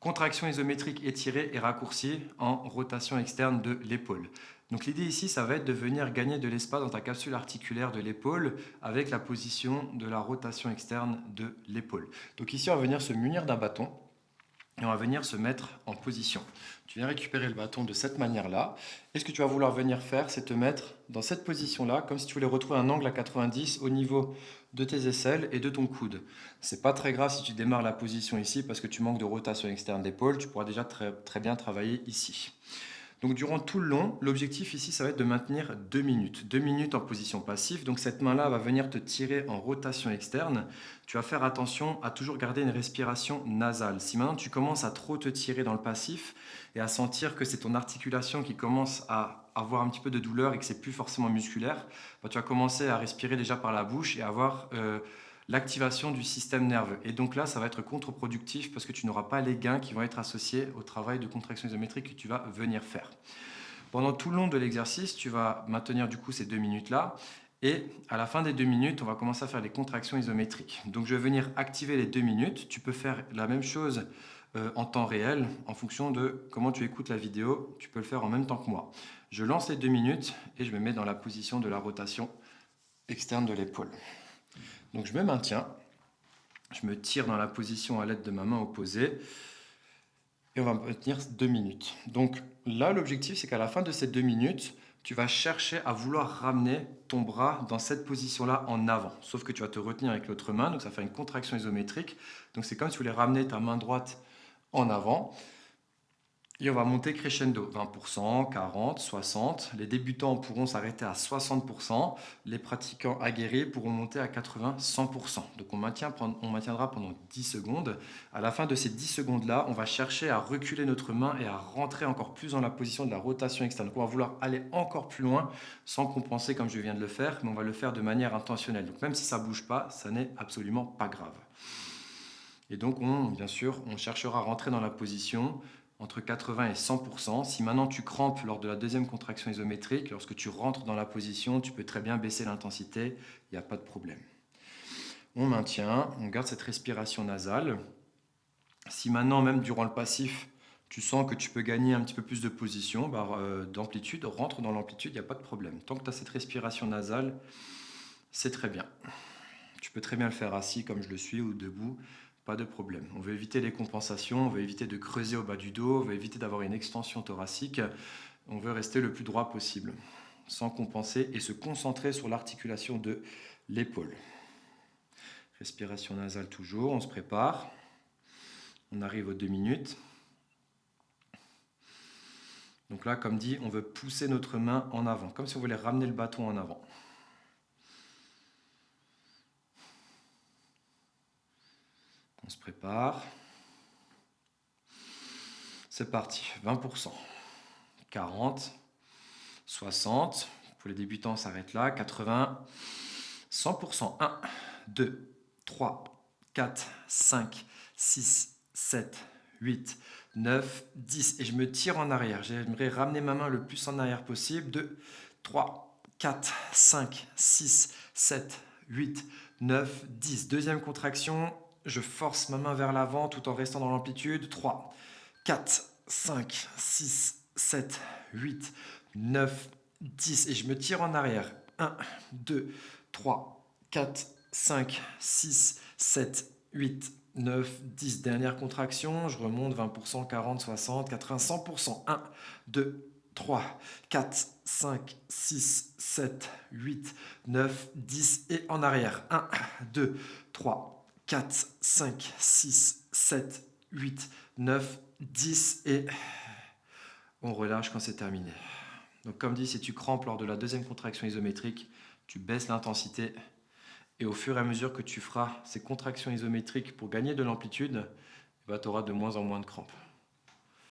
contraction isométrique étirée et raccourcie en rotation externe de l'épaule. Donc l'idée ici, ça va être de venir gagner de l'espace dans ta capsule articulaire de l'épaule avec la position de la rotation externe de l'épaule. Donc ici, on va venir se munir d'un bâton et on va venir se mettre en position. Tu viens récupérer le bâton de cette manière-là. Et ce que tu vas vouloir venir faire, c'est te mettre dans cette position-là, comme si tu voulais retrouver un angle à 90 au niveau de tes aisselles et de ton coude. C'est pas très grave si tu démarres la position ici parce que tu manques de rotation externe d'épaule. Tu pourras déjà très bien travailler ici. Donc durant tout le long, l'objectif ici, ça va être de maintenir 2 minutes. 2 minutes en position passive. Donc cette main-là va venir te tirer en rotation externe. Tu vas faire attention à toujours garder une respiration nasale. Si maintenant tu commences à trop te tirer dans le passif et à sentir que c'est ton articulation qui commence à avoir un petit peu de douleur et que c'est plus forcément musculaire, bah, tu vas commencer à respirer déjà par la bouche et avoir l'activation du système nerveux. Et donc là, ça va être contre-productif parce que tu n'auras pas les gains qui vont être associés au travail de contraction isométrique que tu vas venir faire. Pendant tout le long de l'exercice, tu vas maintenir du coup ces 2 minutes-là. Et à la fin des 2 minutes, on va commencer à faire les contractions isométriques. Donc je vais venir activer les 2 minutes. Tu peux faire la même chose en temps réel en fonction de comment tu écoutes la vidéo. Tu peux le faire en même temps que moi. Je lance les 2 minutes et je me mets dans la position de la rotation externe de l'épaule. Donc je me maintiens, je me tire dans la position à l'aide de ma main opposée et on va me tenir 2 minutes. Donc là, l'objectif, c'est qu'à la fin de ces 2 minutes, tu vas chercher à vouloir ramener ton bras dans cette position-là en avant. Sauf que tu vas te retenir avec l'autre main, donc ça fait une contraction isométrique. Donc c'est comme si tu voulais ramener ta main droite en avant. Et on va monter crescendo, 20%, 40, 60. Les débutants pourront s'arrêter à 60%. Les pratiquants aguerris pourront monter à 80, 100%. Donc on maintiendra pendant 10 secondes. À la fin de ces 10 secondes-là, on va chercher à reculer notre main et à rentrer encore plus dans la position de la rotation externe. Donc on va vouloir aller encore plus loin sans compenser comme je viens de le faire, mais on va le faire de manière intentionnelle. Donc même si ça ne bouge pas, ça n'est absolument pas grave. Et donc, bien sûr, on cherchera à rentrer dans la position entre 80 et 100%. Si maintenant tu crampes lors de la deuxième contraction isométrique, lorsque tu rentres dans la position, tu peux très bien baisser l'intensité, il n'y a pas de problème. On maintient, on garde cette respiration nasale. Si maintenant, même durant le passif, tu sens que tu peux gagner un petit peu plus de position, d'amplitude, rentre dans l'amplitude, il n'y a pas de problème. Tant que tu as cette respiration nasale, c'est très bien. Tu peux très bien le faire assis comme je le suis ou debout, pas de problème. On veut éviter les compensations, on veut éviter de creuser au bas du dos, on veut éviter d'avoir une extension thoracique. On veut rester le plus droit possible, sans compenser et se concentrer sur l'articulation de l'épaule. Respiration nasale toujours, on se prépare. On arrive aux 2 minutes. Donc là, comme dit, on veut pousser notre main en avant, comme si on voulait ramener le bâton en avant. On se prépare. C'est parti, 20%, 40, 60, pour les débutants, on s'arrête là, 80, 100%, 1, 2, 3, 4, 5, 6, 7, 8, 9, 10. Et je me tire en arrière. J'aimerais ramener ma main le plus en arrière possible. 2, 3, 4, 5, 6, 7, 8, 9, 10. Deuxième contraction, je force ma main vers l'avant tout en restant dans l'amplitude. 3, 4, 5, 6, 7, 8, 9, 10. Et je me tire en arrière. 1, 2, 3, 4, 5, 6, 7, 8, 9, 10. Dernière contraction. Je remonte 20%, 40, 60, 80, 100%. 1, 2, 3, 4, 5, 6, 7, 8, 9, 10. Et en arrière. 1, 2, 3, 4, 5, 6, 7, 8, 9, 10 et on relâche quand c'est terminé. Donc comme dit, si tu crampes lors de la deuxième contraction isométrique, tu baisses l'intensité et au fur et à mesure que tu feras ces contractions isométriques pour gagner de l'amplitude, tu auras de moins en moins de crampes.